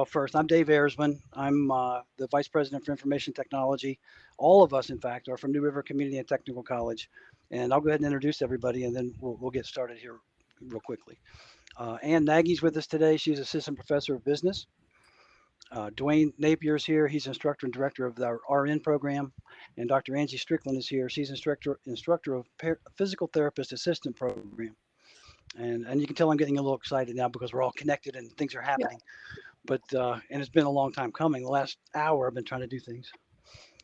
First, I'm Dave Ersman. I'm the Vice President for Information Technology. All of us, in fact, are from New River Community and Technical College. And I'll go ahead and introduce everybody, and then we'll get started here real quickly. Ann Nagy's with us today. She's Assistant Professor of Business. Dwayne Napier's here. He's Instructor and Director of our RN program. And Dr. Angie Strickland is here. She's Instructor of Physical Therapist Assistant program. And you can tell I'm getting a little excited now because we're all connected and things are happening. But and it's been a long time coming. The last hour I've been trying to do things.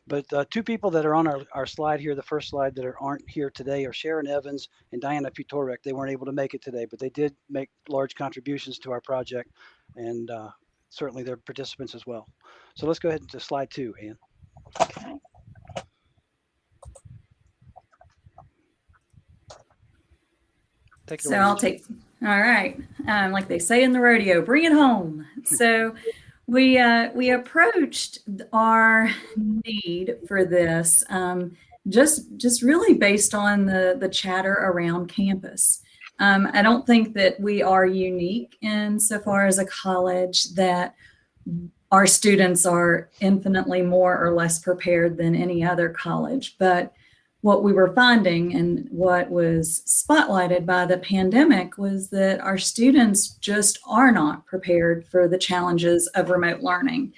But two people that are on our slide here, the first slide that aren't here today, are Sharon Evans and Diana Putorek. They weren't able to make it today, but they did make large contributions to our project, and certainly they're participants as well. So let's go ahead to slide 2, Ann. Okay. Take it So away, I'll take, all right. Like they say in the rodeo, bring it home. So we approached our need for this just really based on the chatter around campus. I don't think that we are unique insofar as a college that our students are infinitely more or less prepared than any other college, but what we were finding and what was spotlighted by the pandemic was that our students just are not prepared for the challenges of remote learning.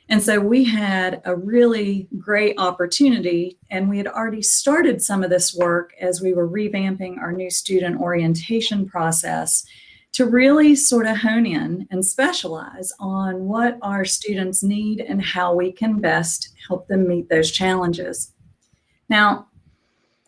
And so we had a really great opportunity, and we had already started some of this work as we were revamping our new student orientation process to really sort of hone in and specialize on what our students need and how we can best help them meet those challenges. Now,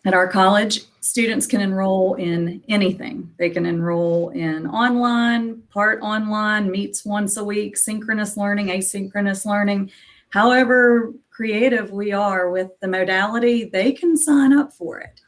at our college, students can enroll in anything. They can enroll in online, part online, meets once a week, synchronous learning, asynchronous learning. However creative we are with the modality, they can sign up for it.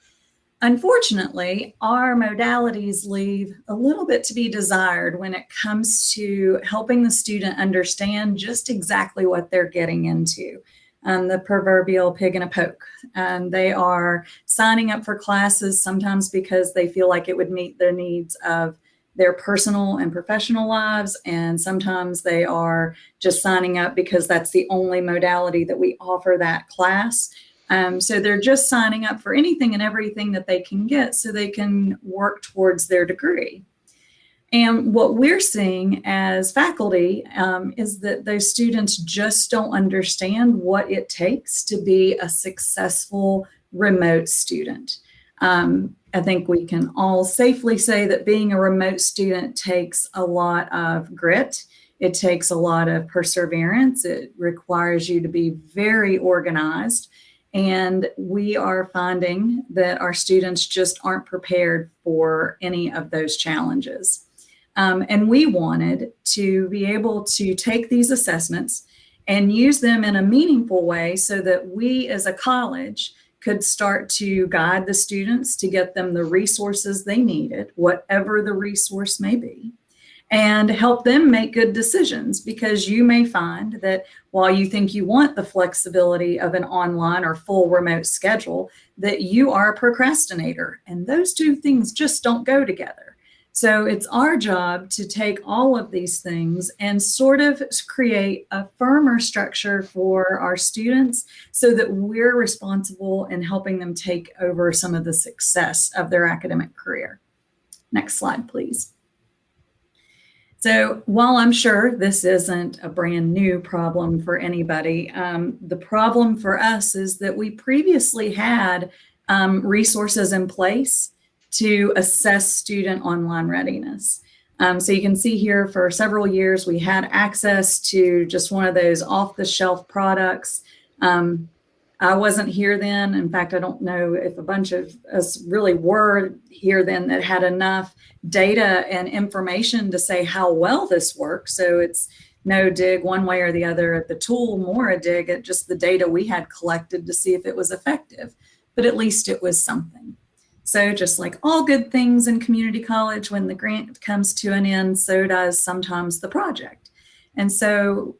Unfortunately, our modalities leave a little bit to be desired when it comes to helping the student understand just exactly what they're getting into. The proverbial pig in a poke. They are signing up for classes sometimes because they feel like it would meet their needs of their personal and professional lives, and sometimes they are just signing up because that's the only modality that we offer that class. So they're just signing up for anything and everything that they can get so they can work towards their degree. And what we're seeing as faculty is that those students just don't understand what it takes to be a successful remote student. I think we can all safely say that being a remote student takes a lot of grit. It takes a lot of perseverance. It requires you to be very organized. And we are finding that our students just aren't prepared for any of those challenges. And we wanted to be able to take these assessments and use them in a meaningful way so that we as a college could start to guide the students to get them the resources they needed, whatever the resource may be, and help them make good decisions, because you may find that while you think you want the flexibility of an online or full remote schedule, that you are a procrastinator, and those two things just don't go together. So it's our job to take all of these things and sort of create a firmer structure for our students so that we're responsible in helping them take over some of the success of their academic career. Next slide, please. So while I'm sure this isn't a brand new problem for anybody, the problem for us is that we previously had resources in place to assess student online readiness. So you can see here for several years, we had access to just one of those off-the-shelf products. I wasn't here then. In fact, I don't know if a bunch of us really were here then that had enough data and information to say how well this works. So it's no dig one way or the other at the tool, more a dig at just the data we had collected to see if it was effective, but at least it was something. So just like all good things in community college, when the grant comes to an end, so does sometimes the project. And so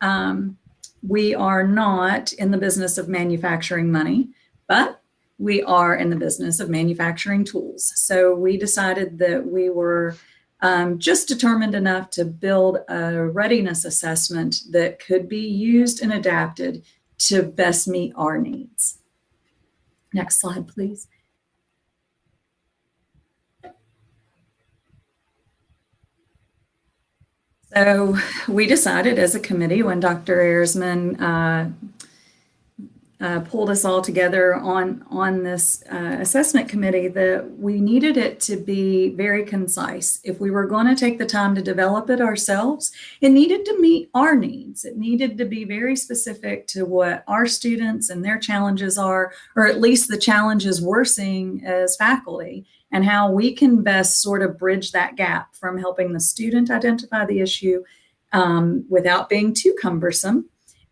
we are not in the business of manufacturing money, but we are in the business of manufacturing tools. So we decided that we were just determined enough to build a readiness assessment that could be used and adapted to best meet our needs. Next slide, please. So we decided as a committee when Dr. Ayersman pulled us all together on this assessment committee that we needed it to be very concise. If we were going to take the time to develop it ourselves, it needed to meet our needs. It needed to be very specific to what our students and their challenges are, or at least the challenges we're seeing as faculty, and how we can best sort of bridge that gap from helping the student identify the issue without being too cumbersome,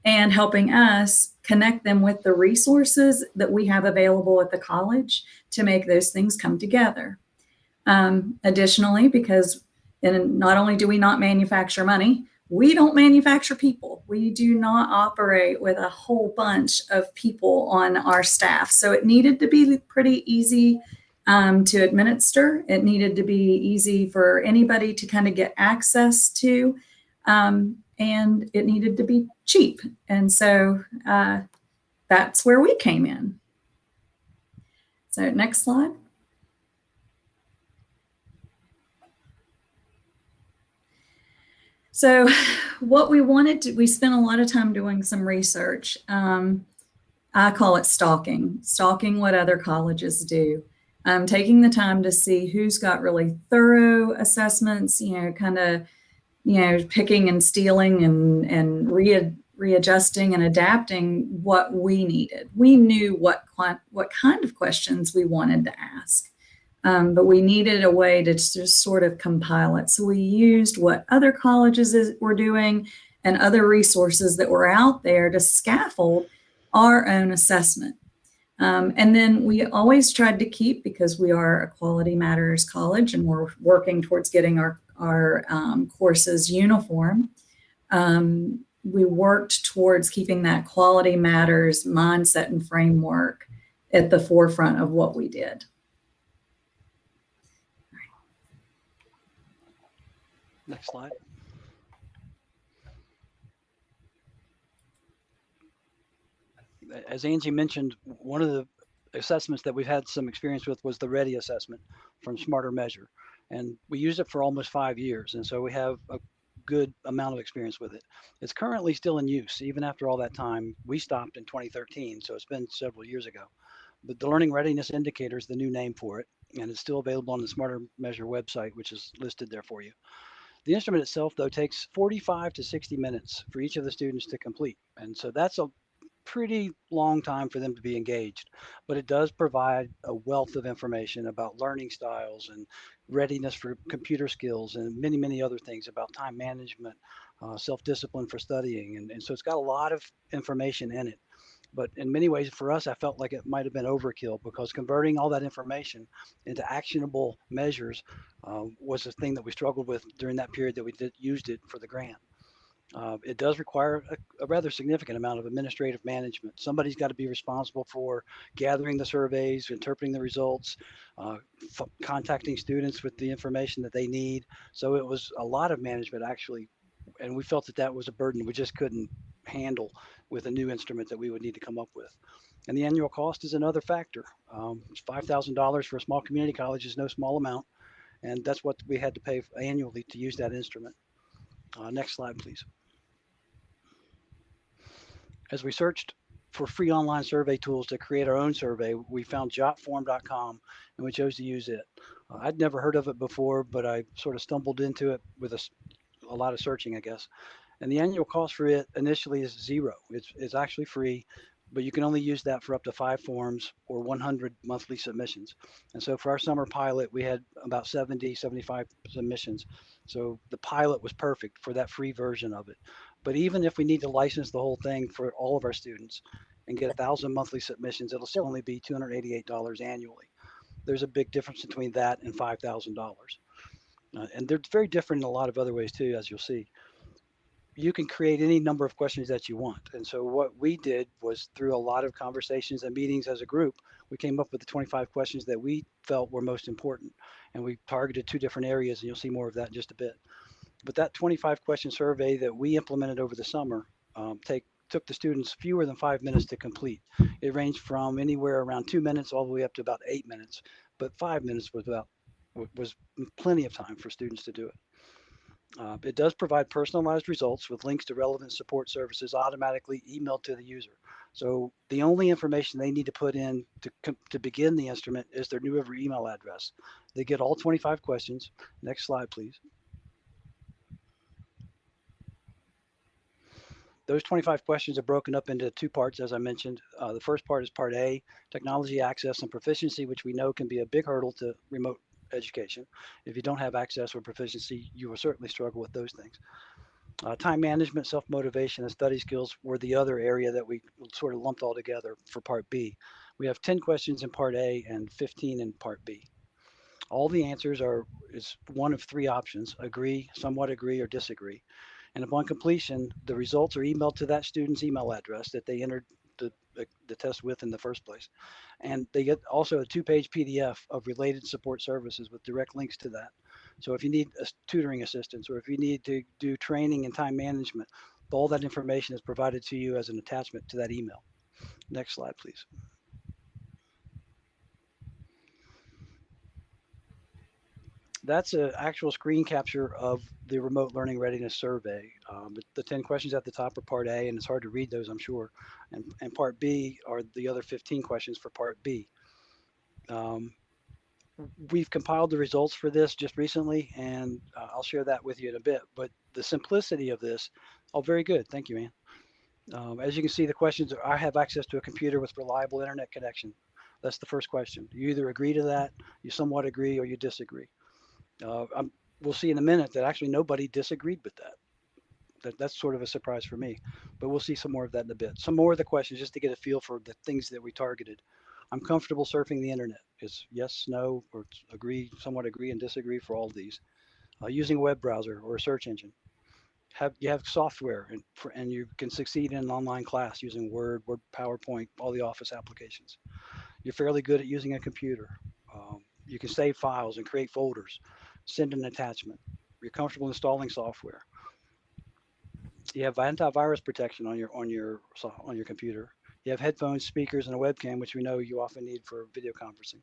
and helping us connect them with the resources that we have available at the college to make those things come together. Additionally, because not only do we not manufacture money, we don't manufacture people. We do not operate with a whole bunch of people on our staff. So it needed to be pretty easy to administer. It needed to be easy for anybody to kind of get access to. And it needed to be cheap. And so that's where we came in. So next slide. So what we wanted to, we spent a lot of time doing some research. I call it stalking what other colleges do. Taking the time to see who's got really thorough assessments, kind of, picking and stealing and readjusting and adapting what we needed. We knew what kind of questions we wanted to ask, but we needed a way to just sort of compile it. So we used what other colleges were doing and other resources that were out there to scaffold our own assessment. And then we always tried to keep, because we are a Quality Matters college and we're working towards getting our courses uniform, we worked towards keeping that Quality Matters mindset and framework at the forefront of what we did. Next slide. As Angie mentioned, one of the assessments that we've had some experience with was the Ready assessment from Smarter Measure. And we used it for almost 5 years. And so we have a good amount of experience with it. It's currently still in use, even after all that time. We stopped in 2013, so it's been several years ago. But the Learning Readiness Indicator is the new name for it, and it's still available on the Smarter Measure website, which is listed there for you. The instrument itself, though, takes 45 to 60 minutes for each of the students to complete. And so that's a pretty long time for them to be engaged, but it does provide a wealth of information about learning styles and readiness for computer skills and many, many other things about time management, self-discipline for studying. And so it's got a lot of information in it. But in many ways for us, I felt like it might have been overkill, because converting all that information into actionable measures was a thing that we struggled with during that period that we used it for the grant. It does require a rather significant amount of administrative management. Somebody's got to be responsible for gathering the surveys, interpreting the results, contacting students with the information that they need. So it was a lot of management, actually, and we felt that that was a burden we just couldn't handle with a new instrument that we would need to come up with. And the annual cost is another factor. $5,000 for a small community college is no small amount, and that's what we had to pay annually to use that instrument. Next slide, please. As we searched for free online survey tools to create our own survey, we found jotform.com, and we chose to use it. I'd never heard of it before, but I sort of stumbled into it with a lot of searching, I guess. And the annual cost for it initially is $0. It's actually free, but you can only use that for up to 5 forms or 100 monthly submissions. And so for our summer pilot, we had about 75 submissions. So the pilot was perfect for that free version of it. But even if we need to license the whole thing for all of our students and get 1,000 monthly submissions, it'll still only be $288 annually. There's a big difference between that and $5,000. And they're very different in a lot of other ways too, as you'll see. you can create any number of questions that you want. And so what we did was, through a lot of conversations and meetings as a group, we came up with the 25 questions that we felt were most important. And we targeted 2 different areas, and you'll see more of that in just a bit. But that 25 question survey that we implemented over the summer took the students fewer than 5 minutes to complete. It ranged from anywhere around 2 minutes all the way up to about 8 minutes, but 5 minutes was plenty of time for students to do it. It does provide personalized results with links to relevant support services automatically emailed to the user. So the only information they need to put in to begin the instrument is their New River email address. They get all 25 questions. Next slide, please. Those 25 questions are broken up into 2 parts, as I mentioned. The first part is part A, technology access and proficiency, which we know can be a big hurdle to remote education. If you don't have access or proficiency, you will certainly struggle with those things. Time management, self-motivation, and study skills were the other area that we sort of lumped all together for part B. We have 10 questions in part A and 15 in part B. All the answers is one of 3 options: agree, somewhat agree, or disagree. And upon completion, the results are emailed to that student's email address that they entered the test with in the first place. And they get also a 2-page PDF of related support services with direct links to that. So if you need a tutoring assistance, or if you need to do training and time management, all that information is provided to you as an attachment to that email. Next slide, please. That's an actual screen capture of the Remote Learning Readiness Survey. The 10 questions at the top are part A, and it's hard to read those, I'm sure. And part B are the other 15 questions for part B. We've compiled the results for this just recently, and I'll share that with you in a bit. But the simplicity of this, oh, very good. Thank you, man. As you can see, the questions are: I have access to a computer with reliable internet connection. That's the first question. You either agree to that, you somewhat agree, or you disagree. We'll see in a minute that actually nobody disagreed with that. That's sort of a surprise for me, but we'll see some more of that in a bit. Some more of the questions just to get a feel for the things that we targeted. I'm comfortable surfing the internet. Is yes, no, or agree, somewhat agree, and disagree for all of these. Using a web browser or a search engine. You have software, and you can succeed in an online class using Word, PowerPoint, all the Office applications. You're fairly good at using a computer. You can save files and create folders, send an attachment. You're comfortable installing software. You have antivirus protection on your computer. You have headphones, speakers, and a webcam, which we know you often need for video conferencing.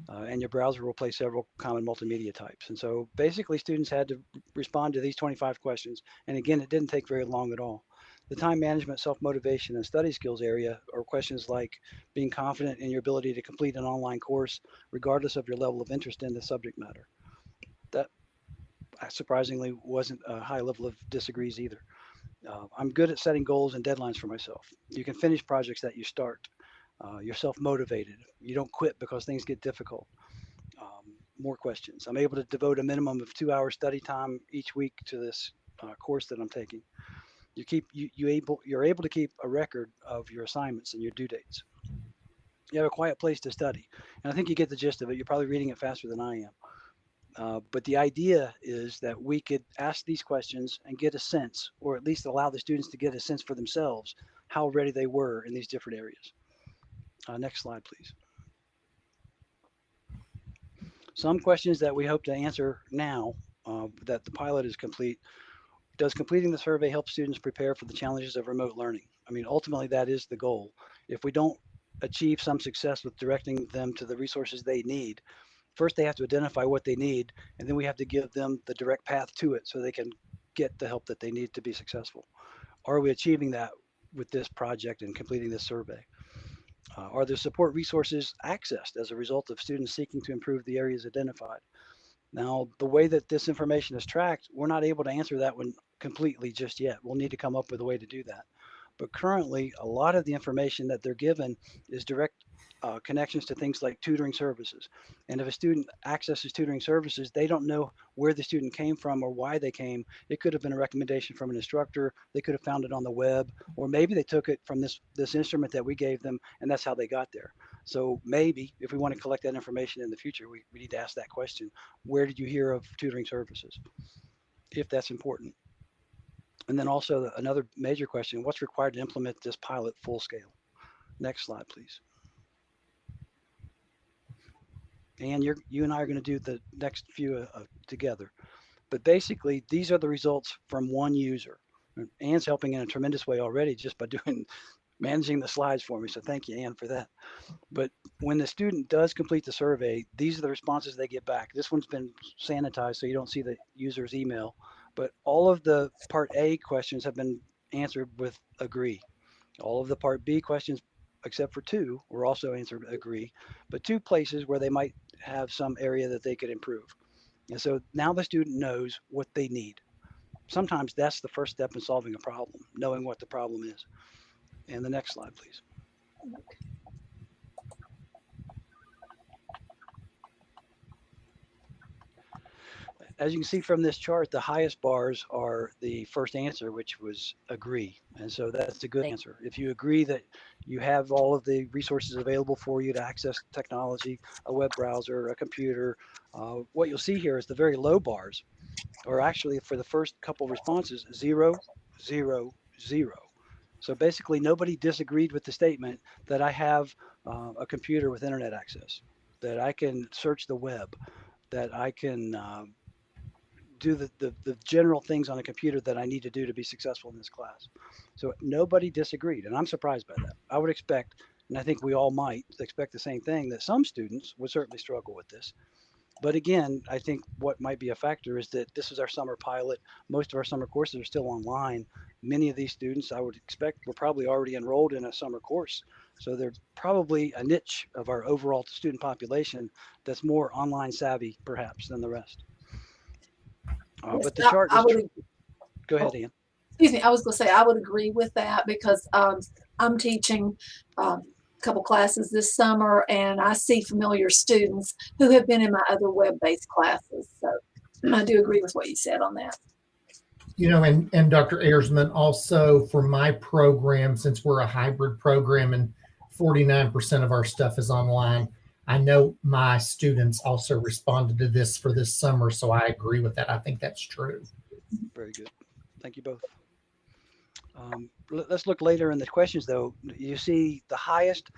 And your browser will play several common multimedia types. And so basically, students had to respond to these 25 questions. And again, it didn't take very long at all. The time management, self-motivation, and study skills area are questions like being confident in your ability to complete an online course, regardless of your level of interest in the subject matter. That surprisingly wasn't a high level of disagrees either. I'm good at setting goals and deadlines for myself. You can finish projects that you start. You're self-motivated. You don't quit because things get difficult. More questions. I'm able to devote a minimum of 2 hours study time each week to this course that I'm taking. You're able to keep a record of your assignments and your due dates. You have a quiet place to study, and I think you get the gist of it. You're probably reading it faster than I am. But the idea is that we could ask these questions and get a sense, or at least allow the students to get a sense for themselves, how ready they were in these different areas. Next slide, please. Some questions that we hope to answer now that the pilot is complete. Does completing the survey help students prepare for the challenges of remote learning? I mean, ultimately, that is the goal. If we don't achieve some success with directing them to the resources they need, first they have to identify what they need, and then we have to give them the direct path to it so they can get the help that they need to be successful. Are we achieving that with this project and completing this survey? Are there support resources accessed as a result of students seeking to improve the areas identified? Now, the way that this information is tracked, we're not able to answer that one completely just yet. We'll need to come up with a way to do that. But currently, a lot of the information that they're given is direct connections to things like tutoring services. And if a student accesses tutoring services, they don't know where the student came from or why they came. It could have been a recommendation from an instructor. They could have found it on the web, or maybe they took it from this instrument that we gave them, and that's how they got there. So maybe if we want to collect that information in the future, we need to ask that question: where did you hear of tutoring services? If that's important. And then also another major question, what's required to implement this pilot full scale? Next slide, please. And you and I are going to do the next few together. But basically, these are the results from one user. Anne's helping in a tremendous way already just by managing the slides for me. So thank you, Anne, for that. But when the student does complete the survey, these are the responses they get back. This one's been sanitized so you don't see the user's email. But all of the Part A questions have been answered with agree. All of the Part B questions, except for 2, were also answered agree. But 2 places where they might have some area that they could improve. And so now the student knows what they need. Sometimes that's the first step in solving a problem, knowing what the problem is. And the next slide, please. As you can see from this chart, the highest bars are the first answer, which was agree. And so that's a good answer. If you agree that you have all of the resources available for you to access technology, a web browser, a computer, what you'll see here is the very low bars are actually for the first couple responses, 0, 0, 0. So basically nobody disagreed with the statement that I have a computer with internet access, that I can search the web, that I can do the general things on a computer that I need to do to be successful in this class. So nobody disagreed, and I'm surprised by that. I would expect, and I think we all might expect the same thing, that some students would certainly struggle with this. But again, I think what might be a factor is that this is our summer pilot. Most of our summer courses are still online. Many of these students, I would expect, were probably already enrolled in a summer course. So they're probably a niche of our overall student population that's more online savvy, perhaps, than the rest. Yes, but the chart is. Go ahead, Ian. Excuse me, I was going to say I would agree with that because I'm teaching a couple classes this summer, and I see familiar students who have been in my other web-based classes. So I do agree with what you said on that. You know, and Dr. Ayersman, also for my program, since we're a hybrid program and 49% of our stuff is online, I know my students also responded to this for this summer, so I agree with that. I think that's true. Very good. Thank you both. Let's look later in the questions, though. You see the highest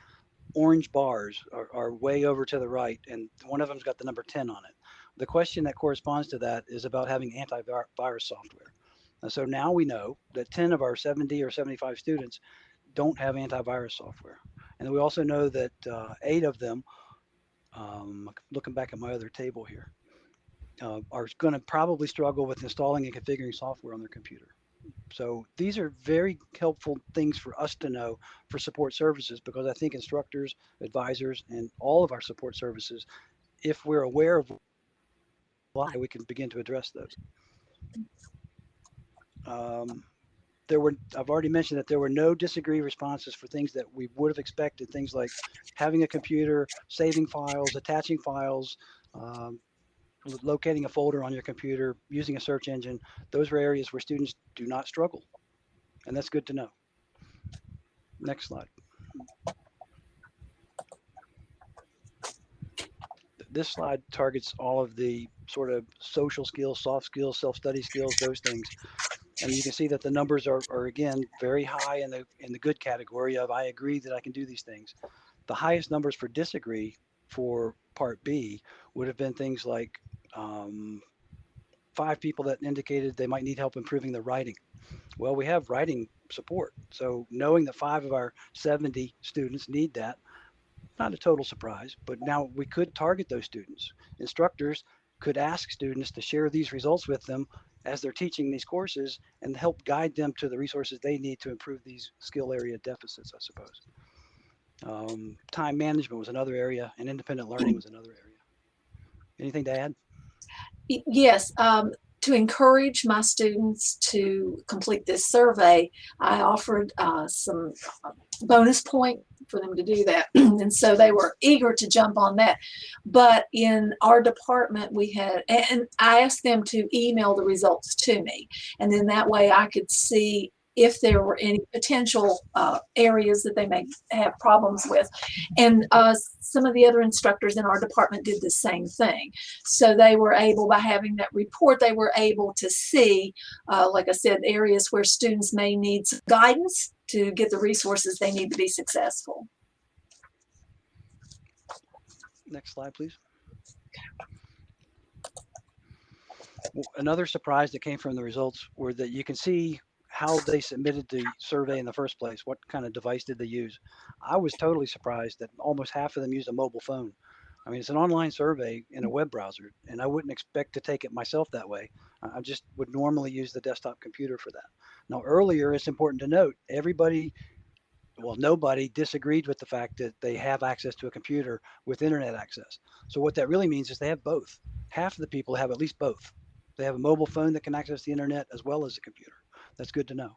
orange bars are way over to the right, and one of them's got the number 10 on it. The question that corresponds to that is about having antivirus software. And so now we know that 10 of our 70 or 75 students don't have antivirus software. And we also know that 8 of them, looking back at my other table here, are going to probably struggle with installing and configuring software on their computer. So these are very helpful things for us to know for support services, because I think instructors, advisors, and all of our support services, if we're aware of why, we can begin to address those. I've already mentioned that there were no disagree responses for things that we would have expected, things like having a computer, saving files, attaching files, locating a folder on your computer, using a search engine. Those are areas where students do not struggle, and that's good to know. Next slide. This slide targets all of the sort of social skills, soft skills, self-study skills, those things. And you can see that the numbers are again very high in the good category of I agree that I can do these things. The highest numbers for disagree for Part B would have been things like 5 people that indicated they might need help improving their writing. Well, we have writing support. So knowing that 5 of our 70 students need that, not a total surprise, but now we could target those students. Instructors could ask students to share these results with them as they're teaching these courses and help guide them to the resources they need to improve these skill area deficits, I suppose. Time management was another area, and independent learning was another area. Anything to add? Yes, to encourage my students to complete this survey, I offered some bonus point for them to do that. And so they were eager to jump on that. But in our department, we had, and I asked them to email the results to me. And then that way I could see if there were any potential areas that they may have problems with. And some of the other instructors in our department did the same thing. So they were able, by having that report, they were able to see, like I said, areas where students may need some guidance to get the resources they need to be successful. Next slide, please. Another surprise that came from the results were that you can see how they submitted the survey in the first place. What kind of device did they use? I was totally surprised that almost half of them used a mobile phone. I mean, it's an online survey in a web browser, and I wouldn't expect to take it myself that way. I just would normally use the desktop computer for that. Now, earlier, it's important to note, nobody disagreed with the fact that they have access to a computer with internet access. So what that really means is they have both. Half of the people have at least both. They have a mobile phone that can access the internet as well as a computer. That's good to know.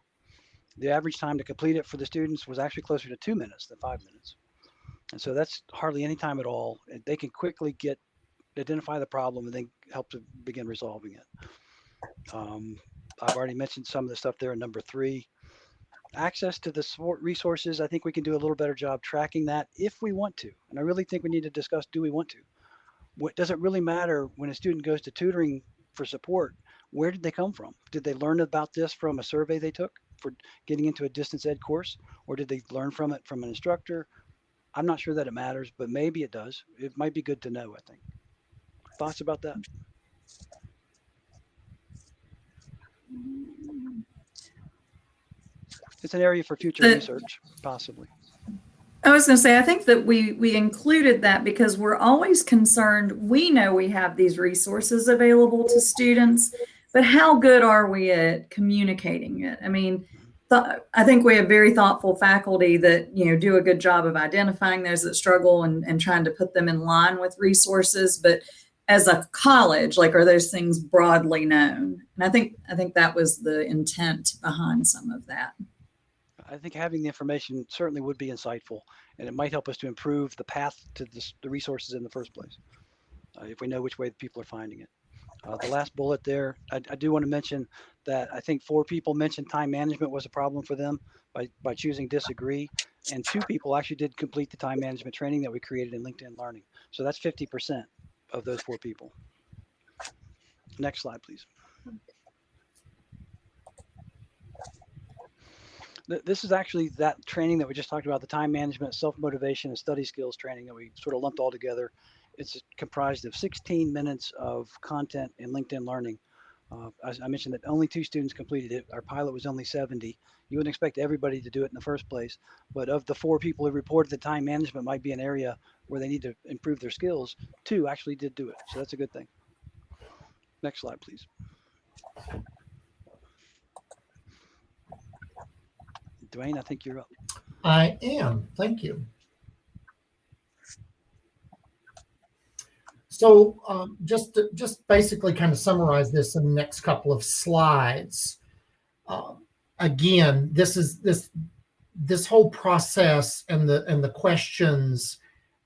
The average time to complete it for the students was actually closer to 2 minutes than 5 minutes. And so that's hardly any time at all. They can quickly identify the problem and then help to begin resolving it. I've already mentioned some of the stuff there in number 3. Access to the support resources, I think we can do a little better job tracking that if we want to. And I really think we need to discuss, do we want to? Does it really matter when a student goes to tutoring for support? Where did they come from? Did they learn about this from a survey they took for getting into a distance ed course? Or did they learn from it from an instructor? I'm not sure that it matters, but maybe it does. It might be good to know, I think. Thoughts about that? It's an area for future research, possibly. I was going to say, I think that we included that because we're always concerned. We know we have these resources available to students, but how good are we at communicating it? I mean, I think we have very thoughtful faculty that, do a good job of identifying those that struggle and trying to put them in line with resources. But as a college, are those things broadly known? And I think that was the intent behind some of that. I think having the information certainly would be insightful, and it might help us to improve the path to the resources in the first place, if we know which way people are finding it. The last bullet there, I do want to mention that I think 4 people mentioned time management was a problem for them by choosing disagree, and 2 people actually did complete the time management training that we created in LinkedIn Learning. So that's 50% of those 4 people. Next slide, please. This is actually that training that we just talked about, the time management, self-motivation, and study skills training that we sort of lumped all together. It's comprised of 16 minutes of content in LinkedIn Learning. As I mentioned that only 2 students completed it. Our pilot was only 70. You wouldn't expect everybody to do it in the first place, but of the 4 people who reported that time management might be an area where they need to improve their skills, 2 actually did do it. So that's a good thing. Next slide, please. Dwayne, I think you're up. I am. Thank you. So just basically kind of summarize this in the next couple of slides. Again, this whole process and the questions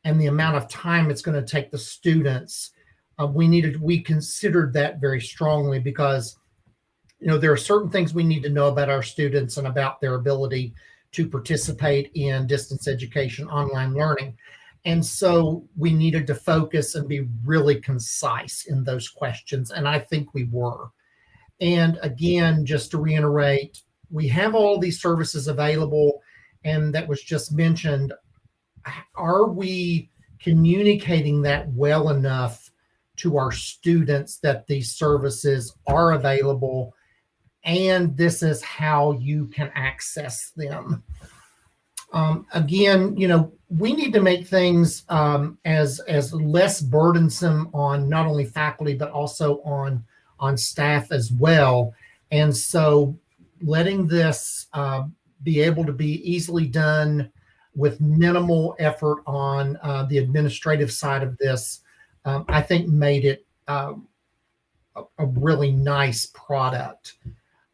and the amount of time it's going to take the students, we considered that very strongly because there are certain things we need to know about our students and about their ability to participate in distance education, online learning. And so we needed to focus and be really concise in those questions. And I think we were. And again, just to reiterate, we have all these services available, and that was just mentioned. Are we communicating that well enough to our students that these services are available? And this is how you can access them. Again, we need to make things as less burdensome on not only faculty, but also on staff as well. And so letting this be able to be easily done with minimal effort on the administrative side of this, I think made it a really nice product.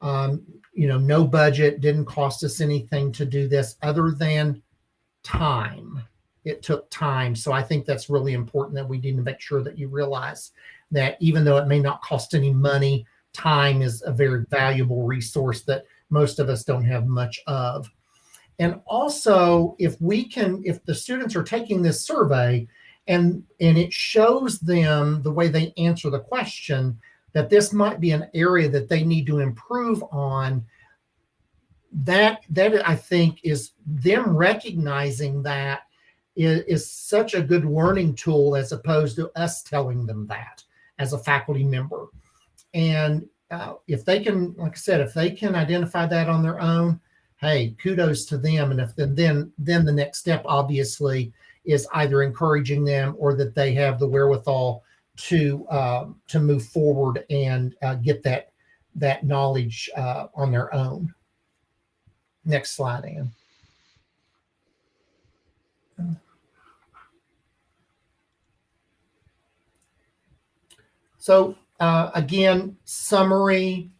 No budget, didn't cost us anything to do this other than time. It took time. So I think that's really important that we need to make sure that you realize that even though it may not cost any money, time is a very valuable resource that most of us don't have much of. And also, if the students are taking this survey and it shows them the way they answer the question, that this might be an area that they need to improve on, that I think is them recognizing that is such a good learning tool, as opposed to us telling them that as a faculty member. And if they can, like I said, if they can identify that on their own, hey, kudos to them. And if then the next step obviously is either encouraging them, or that they have the wherewithal to move forward and get that knowledge on their own. Next slide, Ann. So again, summary.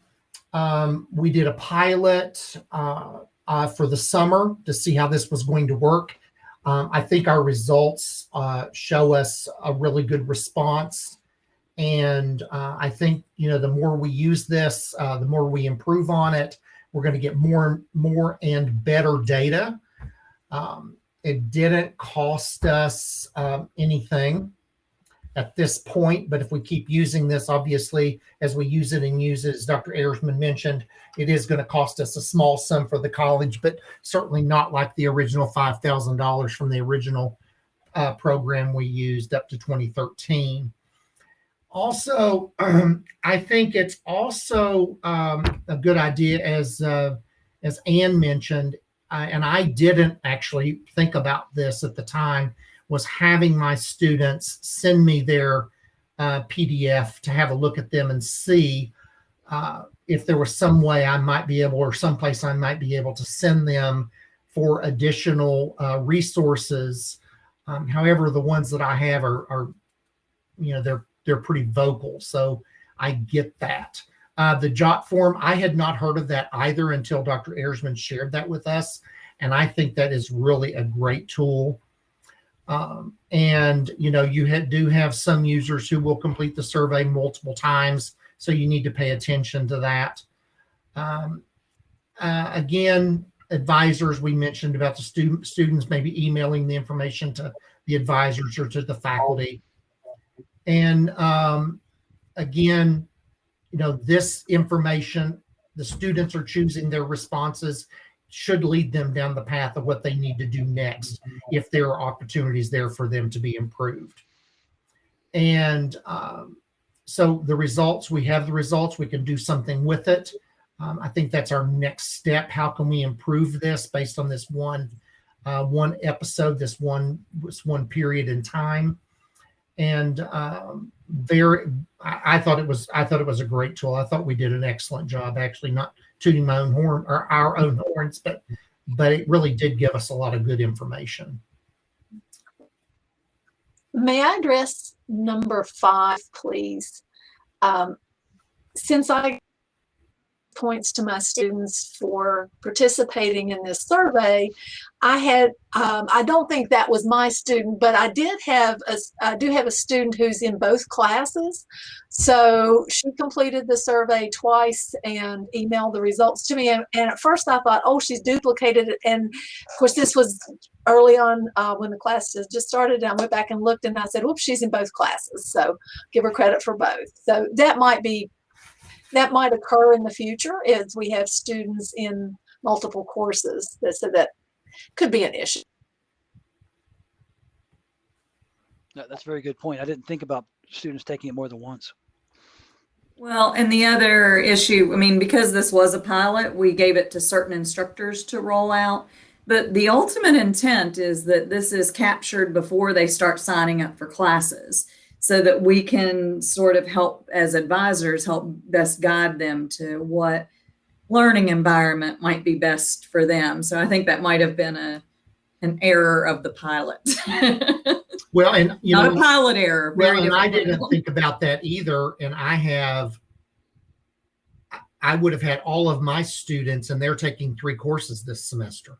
We did a pilot for the summer to see how this was going to work. I think our results show us a really good response. And I think, the more we use this, the more we improve on it, we're going to get more and better data. It didn't cost us anything at this point, but if we keep using this, obviously, as we use it, as Dr. Ayersman mentioned, it is going to cost us a small sum for the college, but certainly not like the original $5,000 from the original program we used up to 2013. Also, I think it's also a good idea, as Ann mentioned, and I didn't actually think about this at the time, was having my students send me their PDF to have a look at them and see if there was some way I might be able, or someplace I might be able to send them for additional resources. However, the ones that I have are they're pretty vocal, so I get that. The JOT form, I had not heard of that either until Dr. Ayersman shared that with us, and I think that is really a great tool. And you do have some users who will complete the survey multiple times, so you need to pay attention to that. Again, advisors, we mentioned about the students maybe emailing the information to the advisors or to the faculty. And again, this information, the students are choosing their responses, should lead them down the path of what they need to do next, if there are opportunities there for them to be improved. And so the results, we have the results, we can do something with it. I think that's our next step. How can we improve this based on this one episode, this one period in time? And I thought it was a great tool. I thought we did an excellent job, actually, not tooting my own horn or our own horns, but it really did give us a lot of good information. May I address number 5, please? Since I points to my students for participating in this survey, I don't think that was my student, but I do have a student who's in both classes. So she completed the survey twice and emailed the results to me. And at first I thought, oh, she's duplicated it. And of course, this was early on when the class just started. And I went back and looked, and I said, oops, she's in both classes. So give her credit for both. So that might occur in the future as we have students in multiple courses. So that could be an issue. That's a very good point. I didn't think about students taking it more than once. Well, and the other issue, because this was a pilot, we gave it to certain instructors to roll out. But the ultimate intent is that this is captured before they start signing up for classes, so that we can sort of help, as advisors, help best guide them to what learning environment might be best for them. So I think that might have been an error of the pilot. Well, and not a pilot error. Well, and I didn't think about that either. And I would have had all of my students, and they're taking 3 courses this semester.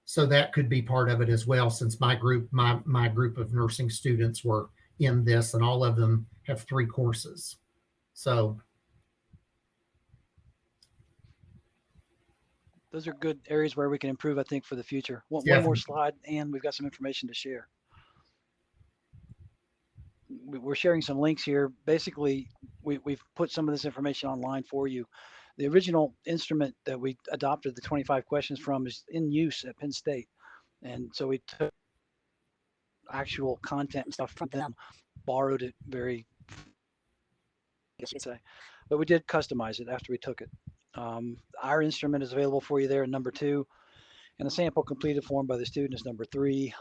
So that could be part of it as well, since my group of nursing students were in this, and all of them have 3 courses. So those are good areas where we can improve, I think, for the future. One more slide, and we've got some information to share. We're sharing some links here. Basically, we've put some of this information online for you. The original instrument that we adopted the 25 questions from is in use at Penn State. And so we took actual content and stuff from them, borrowed it very, I guess you could say, but we did customize it after we took it. Our instrument is available for you there in number 2, and the sample completed form by the student is number 3.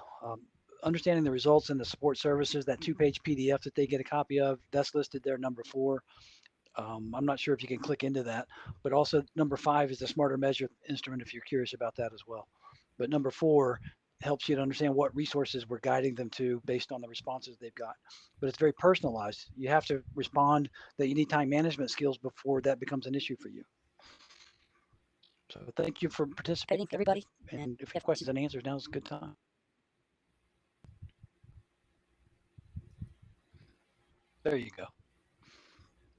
Understanding the results and the support services, that 2-page PDF that they get a copy of, that's listed there, number 4. I'm not sure if you can click into that, but also number 5 is the Smarter Measure instrument if you're curious about that as well. But number 4 helps you to understand what resources we're guiding them to based on the responses they've got. But it's very personalized. You have to respond that you need time management skills before that becomes an issue for you. So thank you for participating, everybody. And if you have questions and answers, now is a good time. There you go.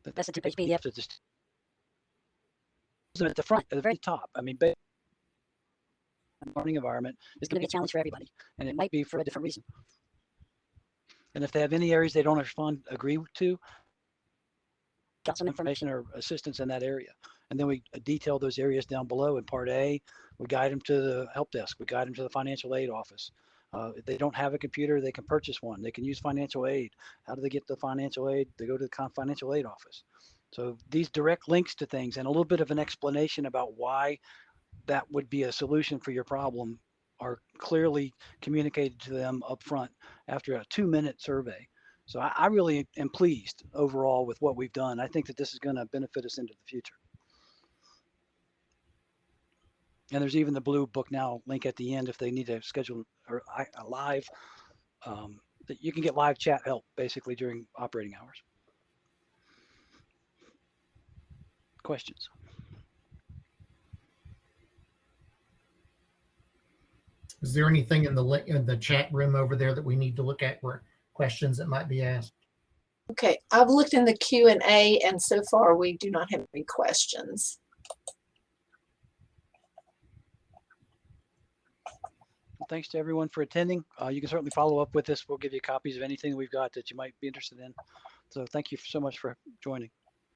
That's a 2-page PDF. Just at the front, at the very top. I mean, learning environment is going to be a challenge for everybody, and it might be for a different reason. And if they have any areas they don't agree to, got some information or assistance in that area. And then we detail those areas down below in part A. We guide them to the help desk. We guide them to the financial aid office. If they don't have a computer, they can purchase one. They can use financial aid. How do they get the financial aid? They go to the financial aid office. So these direct links to things and a little bit of an explanation about why that would be a solution for your problem are clearly communicated to them up front after a 2-minute survey. So I really am pleased overall with what we've done. I think that this is going to benefit us into the future. And there's even the Blue Book Now link at the end if they need to schedule a live, that you can get live chat help basically during operating hours. Questions? Is there anything in the chat room over there that we need to look at for questions that might be asked? Okay, I've looked in the Q&A, and so far we do not have any questions. Well, thanks to everyone for attending. You can certainly follow up with us. We'll give you copies of anything we've got that you might be interested in. So thank you so much for joining.